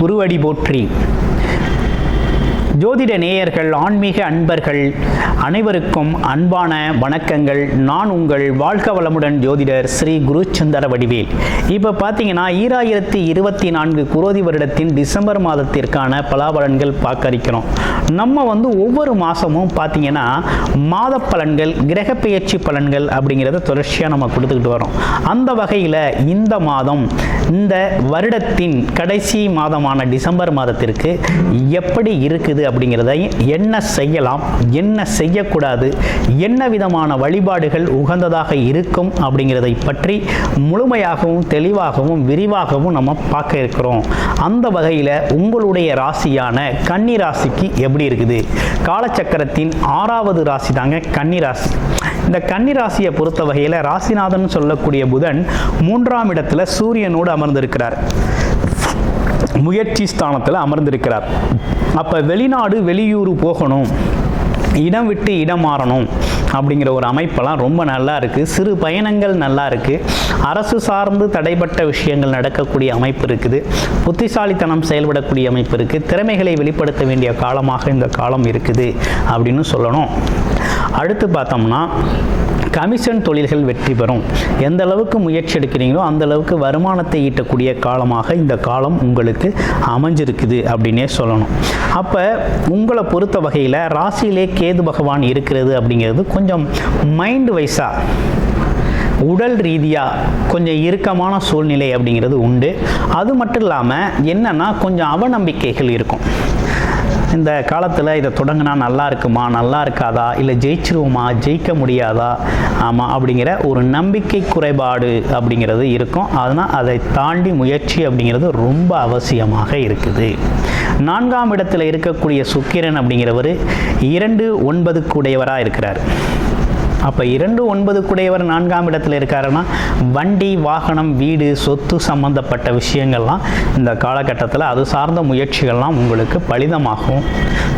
குருவடி போற்றி. ஜோதிட நேயர்கள், ஆன்மீக அன்பர்கள் அனைவருக்கும் அன்பான வணக்கங்கள். நான் உங்கள் வாழ்க வளமுடன் ஜோதிடர் ஸ்ரீ குருச்சந்திர வடிவேல். இப்போ பார்த்தீங்கன்னா 2024 குரோதி வருடத்தின் டிசம்பர் மாதத்திற்கான பலாபலன்கள் பார்க்க இருக்கிறோம். நம்ம ஒவ்வொரு மாதமும் பார்த்தீங்கன்னா மாத பலன்கள், கிரக பெயர்ச்சி பலன்கள் அப்படிங்கிறத தொடர்ச்சியாக நம்ம கொடுத்துக்கிட்டு வரோம். அந்த வகையில் இந்த மாதம், இந்த வருடத்தின் கடைசி மாதமான டிசம்பர் மாதத்திற்கு எப்படி இருக்குது அப்படிங்கிறத, என்ன செய்யலாம், என்ன செய்யக்கூடாது, என்ன விதமான வழிபாடுகள் உகந்ததாக இருக்கும் அப்படிங்கிறதை பற்றி முழுமையாகவும் தெளிவாகவும் விரிவாகவும் நம்ம பார்க்க இருக்கிறோம். அந்த வகையில் உங்களுடைய ராசியான கன்னி ராசிக்கு எப்படி இருக்குது? காலச்சக்கரத்தின் 6வது ராசி தாங்க கன்னி ராசி. இந்த கன்னி ராசியை பொறுத்த வகையில் ராசிநாதன் சொல்லக்கூடிய புதன் 3ஆம் இடத்துல சூரியனோடு அமர்ந்திருக்கிறார், முயற்சி ஸ்தானத்தில் அமர்ந்திருக்கிறார். அப்போ வெளிநாடு வெளியூர் போகணும், இடம் விட்டு இடம் மாறணும் அப்படிங்கிற ஒரு அமைப்பெல்லாம் ரொம்ப நல்லா இருக்குது. சிறு பயணங்கள் நல்லா இருக்குது. அரசு சார்ந்து தடைப்பட்ட விஷயங்கள் நடக்கக்கூடிய அமைப்பு இருக்குது. புத்திசாலித்தனம் செயல்படக்கூடிய அமைப்பு இருக்குது. திறமைகளை வெளிப்படுத்த வேண்டிய காலமாக இந்த காலம் இருக்குது அப்படின்னு சொல்லணும். அடுத்து பார்த்தோம்னா கமிஷன் தொழில்கள் வெற்றி பெறும். எந்த அளவுக்கு முயற்சி எடுக்கிறீங்களோ அந்த அளவுக்கு வருமானத்தை ஈட்டக்கூடிய காலமாக இந்த காலம் உங்களுக்கு அமைஞ்சிருக்குது அப்படின்னே சொல்லணும். அப்போ உங்களை பொறுத்த வகையில் ராசியிலே கேது பகவான் இருக்கிறது அப்படிங்கிறது கொஞ்சம் மைண்ட் வைஸாக, உடல் ரீதியாக கொஞ்சம் இறுக்கமான சூழ்நிலை அப்படிங்கிறது உண்டு. அது மட்டும் இல்லாமல் என்னென்னா கொஞ்சம் அவநம்பிக்கைகள் இருக்கும். இந்த காலத்தில் இதை தொடங்கினா நல்லா இருக்குமா, நல்லா இருக்காதா, இல்லை ஜெயிச்சிருவோமா, ஜெயிக்க முடியாதா, ஆமாம் அப்படிங்கிற ஒரு நம்பிக்கை குறைபாடு அப்படிங்கிறது இருக்கும். அதனால் அதை தாண்டி முயற்சி அப்படிங்கிறது ரொம்ப அவசியமாக இருக்குது. 4ஆம் இடத்துல இருக்கக்கூடிய சுக்கிரன் அப்படிங்கிறவர் 2-9 கூடையவராக இருக்கிறார். அப்போ 2-9 கூடையவர் 4ஆம் இடத்துல இருக்காருன்னா வண்டி, வாகனம், வீடு, சொத்து சம்பந்தப்பட்ட விஷயங்கள்லாம் இந்த காலகட்டத்தில் அது சார்ந்த முயற்சிகள்லாம் உங்களுக்கு பலிதமாகும்.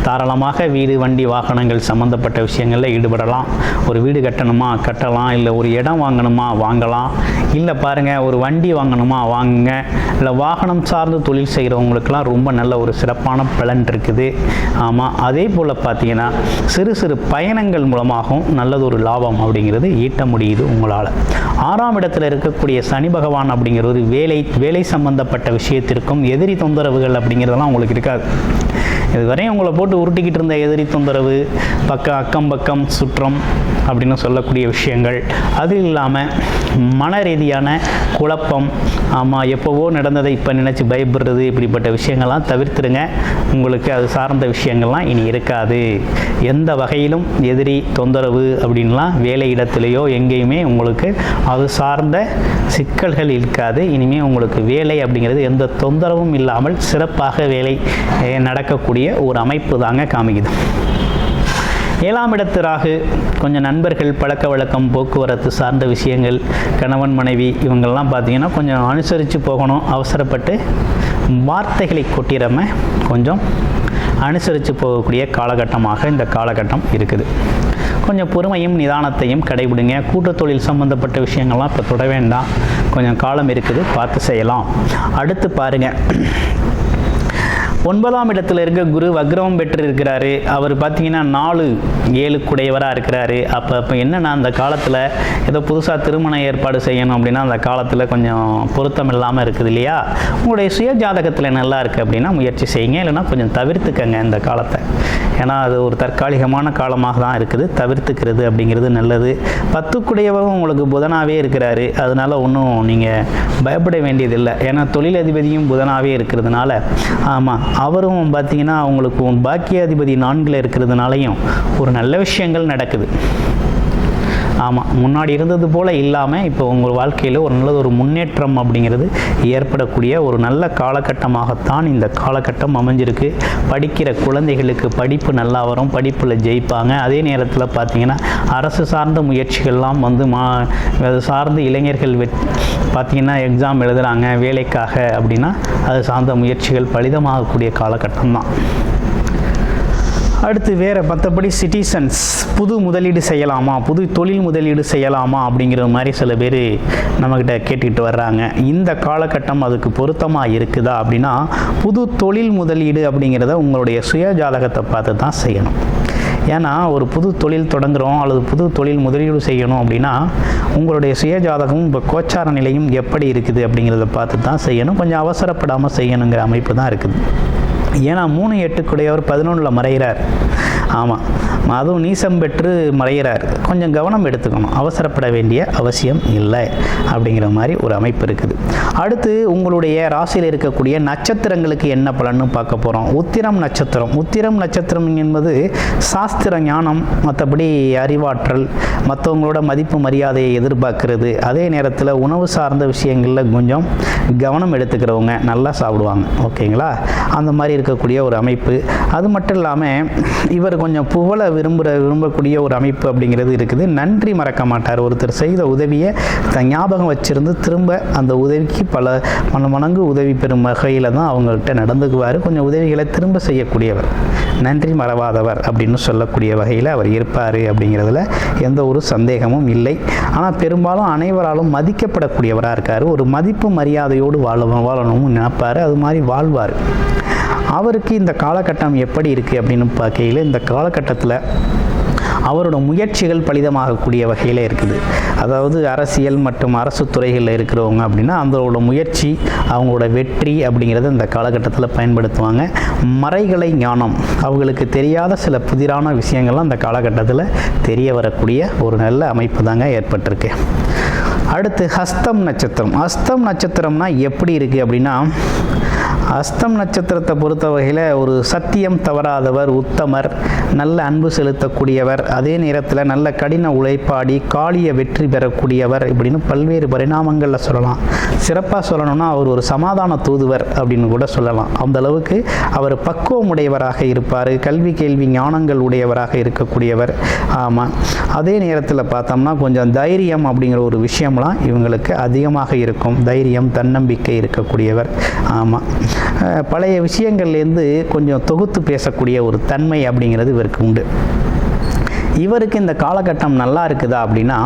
தாராளமாக வீடு, வண்டி, வாகனங்கள் சம்பந்தப்பட்ட விஷயங்களில் ஈடுபடலாம். ஒரு வீடு கட்டணுமா கட்டலாம், இல்லை ஒரு இடம் வாங்கணுமா வாங்கலாம், இல்லை பாருங்கள் ஒரு வண்டி வாங்கணுமா வாங்குங்க, இல்லை வாகனம் சார்ந்து தொழில் செய்கிறவங்களுக்கெல்லாம் ரொம்ப நல்ல ஒரு சிறப்பான பலன் இருக்குது. ஆமாம், அதே போல் பார்த்தீங்கன்னா சிறு சிறு பயணங்கள் மூலமாகவும் நல்லது ஒரு லாபம் அப்படிங்கிறது ஈட்ட முடியுது உங்களால். 6ஆம் இடத்துல இருக்கக்கூடிய சனி பகவான் அப்படிங்கிறது வேலை சம்பந்தப்பட்ட விஷயத்திற்கும் எதிரி தொந்தரவுகள் அப்படிங்கிறதெல்லாம் உங்களுக்கு இருக்காது. இதுவரையும் உங்களை போட்டு உருட்டிக்கிட்டு இருந்த எதிரி தொந்தரவு, அக்கம் பக்கம் சுற்றம் அப்படின்னு சொல்லக்கூடிய விஷயங்கள், அது இல்லாமல் மன ரீதியான குழப்பம், ஆமாம் எப்போவோ நடந்ததை இப்போ நினச்சி பயப்படுறது, இப்படிப்பட்ட விஷயங்கள்லாம் தவிர்த்துருங்க. உங்களுக்கு அது சார்ந்த விஷயங்கள்லாம் இனி இருக்காது. எந்த வகையிலும் எதிரி தொந்தரவு அப்படின்லாம் வேலை இடத்துலையோ எங்கேயுமே உங்களுக்கு அது சார்ந்த சிக்கல்கள் இருக்காது. இனிமேல் உங்களுக்கு வேலை அப்படிங்கிறது எந்த தொந்தரவும் இல்லாமல் சிறப்பாக வேலை நடக்கக்கூடிய ஒரு அமைப்பு தாங்க காமிக்குது. 7ஆம் இடத்து ராகு கொஞ்சம் நண்பர்கள், பழக்க வழக்கம், போக்குவரத்து சார்ந்த விஷயங்கள், கணவன் மனைவி இவங்கெல்லாம் பார்த்தீங்கன்னா கொஞ்சம் அனுசரித்து போகணும். அவசரப்பட்டு வார்த்தைகளை கொட்டிடாம கொஞ்சம் அனுசரித்து போகக்கூடிய காலகட்டமாக இந்த காலகட்டம் இருக்குது. கொஞ்சம் பொறுமையும் நிதானத்தையும் கடைபிடிங்க. கூட்டு தொழில் சம்பந்தப்பட்ட விஷயங்கள்லாம் இப்போ தொட வேண்டாம். கொஞ்சம் காலம் இருக்குது, பார்த்து செய்யலாம். அடுத்து பாருங்கள், 9ஆம் இடத்துல இருக்க குரு வக்ரம் பெற்று இருக்கிறாரு. அவர் பார்த்தீங்கன்னா 4-7 கூடையவராக இருக்கிறாரு. அப்போ என்னென்னா அந்த காலத்தில் ஏதோ புதுசாக திருமண ஏற்பாடு செய்யணும் அப்படின்னா அந்த காலத்தில் கொஞ்சம் பொருத்தம் இல்லாமல் இருக்குது இல்லையா? உங்களுடைய சுய ஜாதகத்தில் நல்லா இருக்குது அப்படின்னா முயற்சி செய்யுங்க, இல்லைன்னா கொஞ்சம் தவிர்த்துக்கங்க இந்த காலத்தை. ஏன்னா அது ஒரு தற்காலிகமான காலமாக தான் இருக்குது. தவிர்த்துக்கிறது அப்படிங்கிறது நல்லது. 10 கூடையவரும் உங்களுக்கு புதனாகவே இருக்கிறாரு. அதனால் ஒன்றும் நீங்கள் பயப்பட வேண்டியதில்லை. ஏன்னா தொழிலதிபதியும் புதனாகவே இருக்கிறதுனால, ஆமாம் அவரும் பார்த்தீங்கன்னா அவங்களுக்கு பாக்கியாதிபதி 4ல் இருக்கிறதுனாலையும் ஒரு நல்ல விஷயங்கள் நடக்குது. ஆமாம், முன்னாடி இருந்தது போல் இல்லாமல் இப்போ உங்கள் வாழ்க்கையில் ஒரு நல்லது ஒரு முன்னேற்றம் அப்படிங்கிறது ஏற்படக்கூடிய ஒரு நல்ல காலகட்டமாகத்தான் இந்த காலகட்டம் அமைஞ்சிருக்கு. படிக்கிற குழந்தைகளுக்கு படிப்பு நல்லா வரும், படிப்பில் ஜெயிப்பாங்க. அதே நேரத்தில் பார்த்திங்கன்னா அரசு சார்ந்த முயற்சிகள்லாம் அது சார்ந்து இளைஞர்கள் பார்த்திங்கன்னா எக்ஸாம் எழுதுகிறாங்க வேலைக்காக அப்படின்னா அது சார்ந்த முயற்சிகள் பலிதமாகக்கூடிய காலகட்டம் தான். அடுத்து வேறு மற்றபடி சிட்டிசன்ஸ் புது முதலீடு செய்யலாமா, புது தொழில் முதலீடு செய்யலாமா அப்படிங்கிற மாதிரி சில பேர் நம்மக்கிட்ட கேட்டுக்கிட்டு வர்றாங்க. இந்த காலகட்டம் அதுக்கு பொருத்தமாக இருக்குதா அப்படின்னா, புது தொழில் முதலீடு அப்படிங்கிறத உங்களுடைய சுய ஜாதகத்தை பார்த்து தான் செய்யணும். ஏன்னா ஒரு புது தொழில் தொடங்குகிறோம் அல்லது புது தொழில் முதலீடு செய்யணும் அப்படின்னா உங்களுடைய சுய ஜாதகமும் இப்போ கோச்சார நிலையும் எப்படி இருக்குது அப்படிங்கிறத பார்த்து தான் செய்யணும். கொஞ்சம் அவசரப்படாமல் செய்யணுங்கிற அமைப்பு தான் இருக்குது. ஏன்னா 3-8 11 மறைகிறார். ஆமாம், அதுவும் நீசம் பெற்று மறைகிறார். கொஞ்சம் கவனம் எடுத்துக்கணும், அவசரப்பட வேண்டிய அவசியம் இல்லை அப்படிங்கிற மாதிரி ஒரு அமைப்பு இருக்குது. அடுத்து உங்களுடைய ராசியில் இருக்கக்கூடிய நட்சத்திரங்களுக்கு என்ன பலன்னு பார்க்க போகிறோம். உத்திரம் நட்சத்திரம். உத்திரம் நட்சத்திரம் என்பது சாஸ்திர ஞானம், மற்றபடி அறிவாற்றல், மற்றவங்களோட மதிப்பு மரியாதையை எதிர்பார்க்கறது, அதே நேரத்தில் உணவு சார்ந்த விஷயங்களில் கொஞ்சம் கவனம் எடுத்துக்கிறவங்க, நல்லா சாப்பிடுவாங்க. ஓகேங்களா, அந்த மாதிரி இருக்கக்கூடிய ஒரு அமைப்பு. அது மட்டும் இல்லாமல் இவர் கொஞ்சம் புகழ விரும்பக்கூடிய ஒரு அமைப்பு அப்படிங்கிறது இருக்குது. நன்றி மறக்க மாட்டார். ஒருத்தர் செய்த உதவியை ஞாபகம் வச்சிருந்து திரும்ப அந்த உதவிக்கு பல மடங்கு உதவி பெறும் வகையில் தான் அவங்கள்ட்ட நடந்துக்குவார். கொஞ்சம் உதவிகளை திரும்ப செய்யக்கூடியவர், நன்றி மறவாதவர் அப்படின்னு சொல்லக்கூடிய வகையில் அவர் இருப்பார் அப்படிங்கிறதுல எந்த ஒரு சந்தேகமும் இல்லை. ஆனால் பெரும்பாலும் அனைவராலும் மதிக்கப்படக்கூடியவராக இருக்கார். ஒரு மதிப்பு மரியாதையோடு வாழணும்னு நினைப்பார், அது மாதிரி வாழ்வார். அவருக்கு இந்த காலகட்டம் எப்படி இருக்குது அப்படின்னு பார்க்கையில் இந்த காலகட்டத்தில் அவரோட முயற்சிகள் பலிதமாகக்கூடிய வகையில் இருக்குது. அதாவது அரசியல் மற்றும் அரசு துறைகளில் இருக்கிறவங்க அப்படின்னா அவங்களோட முயற்சி, அவங்களோட வெற்றி அப்படிங்கிறத இந்த காலகட்டத்தில் பயன்படுத்துவாங்க. மறைகளை ஞானம், அவங்களுக்கு தெரியாத சில புதிரான விஷயங்கள்லாம் இந்த காலகட்டத்தில் தெரிய வரக்கூடிய ஒரு நல்ல அமைப்பு தாங்க ஏற்பட்டிருக்கு. அடுத்து ஹஸ்தம் நட்சத்திரம். ஹஸ்தம் நட்சத்திரம்னா எப்படி இருக்குது அப்படின்னா, ஹஸ்தம் நட்சத்திரத்தை பொறுத்த வகையில் ஒரு சத்தியம் தவறாதவர், உத்தமர், நல்ல அன்பு செலுத்தக்கூடியவர், அதே நேரத்தில் நல்ல கடின உழைப்பாடி, காளிய வெற்றி பெறக்கூடியவர் இப்படின்னு பல்வேறு பரிணாமங்களில் சொல்லலாம். சிறப்பாக சொல்லணும்னா அவர் ஒரு சமாதான தூதுவர் அப்படின்னு கூட சொல்லலாம். அந்த அளவுக்கு அவர் பக்குவம் உடையவராக இருப்பார். கல்வி கேள்வி ஞானங்கள் உடையவராக இருக்கக்கூடியவர். ஆமாம், அதே நேரத்தில் பார்த்தோம்னா கொஞ்சம் தைரியம் அப்படிங்கிற ஒரு விஷயம்லாம் இவங்களுக்கு அதிகமாக இருக்கும். தைரியம், தன்னம்பிக்கை இருக்கக்கூடியவர். ஆமாம், பழைய விஷயங்கள்லேருந்து கொஞ்சம் தொகுத்து பேசக்கூடிய ஒரு தன்மை அப்படிங்கிறது இவருக்கு உண்டு. இவருக்கு இந்த காலகட்டம் நல்லா இருக்குதா அப்படின்னா,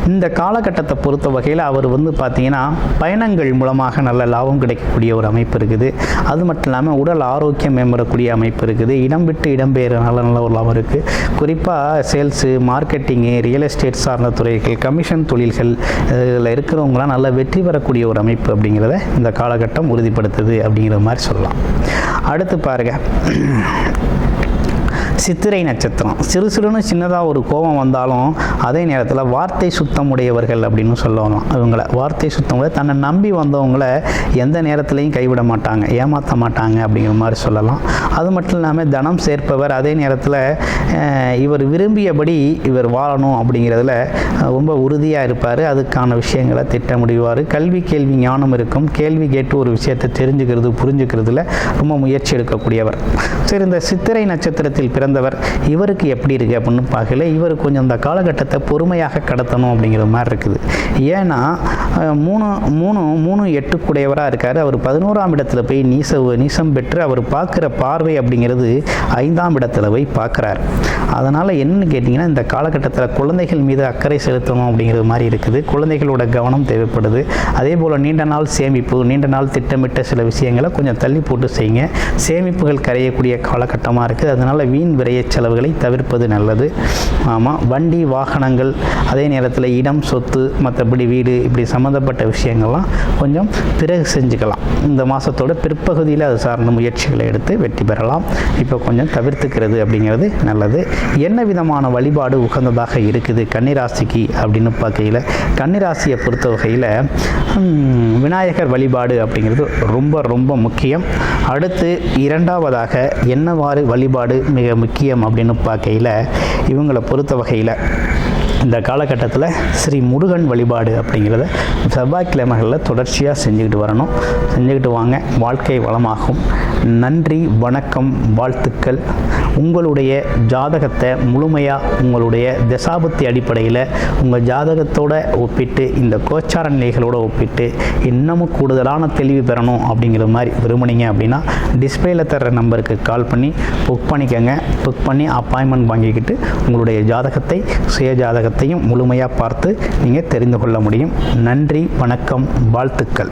இந்த காலகட்டத்தை பொறுத்த வகையில் அவர் பார்த்திங்கன்னா பயணங்கள் மூலமாக நல்ல லாபம் கிடைக்கக்கூடிய ஒரு அமைப்பு இருக்குது. அது மட்டும் இல்லாமல் உடல் ஆரோக்கியம் மேம்படக்கூடிய அமைப்பு இருக்குது. இடம் விட்டு இடம்பெயர்னால நல்ல ஒரு லாபம் இருக்குது. குறிப்பாக சேல்ஸு, மார்க்கெட்டிங்கு, ரியல் எஸ்டேட் சார்ந்த துறைகள், கமிஷன் தொழில்கள் இதில் இருக்கிறவங்களாம் நல்ல வெற்றி பெறக்கூடிய ஒரு அமைப்பு அப்படிங்கிறத இந்த காலகட்டம் உறுதிப்படுத்துது அப்படிங்கிற மாதிரி சொல்லலாம். அடுத்து பாருங்கள், சித்திரை நட்சத்திரம். சிறுன்னு சின்னதாக ஒரு கோபம் வந்தாலும் அதே நேரத்தில் வார்த்தை சுத்தம் உடையவர்கள் அப்படின்னு சொல்லணும். இவங்களை வார்த்தை சுத்தம் உடைய, தன்னை நம்பி வந்தவங்களை எந்த நேரத்துலையும் கைவிட மாட்டாங்க, ஏமாற்ற மாட்டாங்க அப்படிங்கிற மாதிரி சொல்லலாம். அது மட்டும் இல்லாமல் தனம் சேர்ப்பவர். அதே நேரத்தில் இவர் விரும்பியபடி இவர் வாழணும் அப்படிங்கிறதுல ரொம்ப உறுதியாக இருப்பார். அதுக்கான விஷயங்களை திட்டமிடுவார். கல்வி கேள்வி ஞானம் இருக்கும். கேள்வி கேட்டு ஒரு விஷயத்தை தெரிஞ்சுக்கிறது, புரிஞ்சுக்கிறதுல ரொம்ப முயற்சி எடுக்கக்கூடியவர். சரி, இந்த சித்திரை நட்சத்திரத்தில் பிறந்தவர் இவருக்கு எப்படி இருக்குது அப்படின்னு பார்க்கல, இவர் கொஞ்சம் அந்த காலகட்டத்தை பொறுமையாக கடத்தணும் அப்படிங்கிற மாதிரி இருக்குது. ஏன்னா 3-8 கூடையவராக இருக்கார். அவர் 11ஆம் இடத்துல போய் நீசம் பெற்று அவர் பார்க்குற பார்வை அப்படிங்கிறது 5ஆம் இடத்துல போய் பார்க்குறார். அதனால் என்னன்னு கேட்டிங்கன்னா, இந்த காலகட்டத்தில் குழந்தைகள் மீது அக்கறை செலுத்தணும் அப்படிங்கிறது மாதிரி இருக்குது. குழந்தைகளோட கவனம் தேவைப்படுது. அதே போல் நீண்ட நாள் சேமிப்பு, நீண்ட நாள் திட்டமிட்ட சில விஷயங்களை கொஞ்சம் தள்ளி போட்டு செய்யுங்க. சேமிப்புகள் கரையக்கூடிய காலகட்டமாக இருக்குது. அதனால் வீண் விரைய செலவுகளை தவிர்ப்பது நல்லது. ஆமாம், வண்டி வாகனங்கள், அதே நேரத்தில் இடம், சொத்து, மற்றபடி வீடு இப்படி சம்மந்தப்பட்ட விஷயங்கள்லாம் கொஞ்சம் பிறகு செஞ்சுக்கலாம். இந்த மாதத்தோட பிற்பகுதியில் அது சார்ந்த முயற்சிகளை எடுத்து வெற்றி பெறலாம். இப்போ கொஞ்சம் தவிர்த்துக்கிறது அப்படிங்கிறது நல்லது. என்ன விதமான வழிபாடு உகந்ததாக இருக்குது கன்னிராசிக்கு அப்படின்னு பார்க்கையில், கன்னிராசியை பொறுத்த வகையில் விநாயகர் வழிபாடு அப்படிங்கிறது ரொம்ப ரொம்ப முக்கியம். அடுத்து இரண்டாவதாக என்னவாறு வழிபாடு மிக முக்கியம் அப்படின்னு பார்க்கையில், இவங்களை பொறுத்த வகையில் இந்த காலகட்டத்தில் ஸ்ரீ முருகன் வழிபாடு அப்படிங்கிறத செவ்வாய்க்கிழமைகளில் தொடர்ச்சியாக செஞ்சுக்கிட்டு வாங்க. வாழ்க்கை வளமாகும். நன்றி, வணக்கம், வாழ்த்துக்கள். உங்களுடைய ஜாதகத்தை முழுமையாக உங்களுடைய தசாபுத்தி அடிப்படையில் உங்கள் ஜாதகத்தோட ஒப்பிட்டு இந்த கோச்சார நிலைகளோடு ஒப்பிட்டு இன்னமும் கூடுதலான தெளிவு பெறணும் அப்படிங்கிற மாதிரி விரும்புனீங்க அப்படின்னா டிஸ்பிளேல தர்ற நம்பருக்கு கால் பண்ணி புக் பண்ணிக்கோங்க. புக் பண்ணி அப்பாயின்மெண்ட் வாங்கிக்கிட்டு உங்களுடைய ஜாதகத்தை சுய ஜாதகத்தையும் முழுமையாக பார்த்து நீங்கள் தெரிந்து கொள்ள முடியும். நன்றி, வணக்கம், வாழ்த்துக்கள்.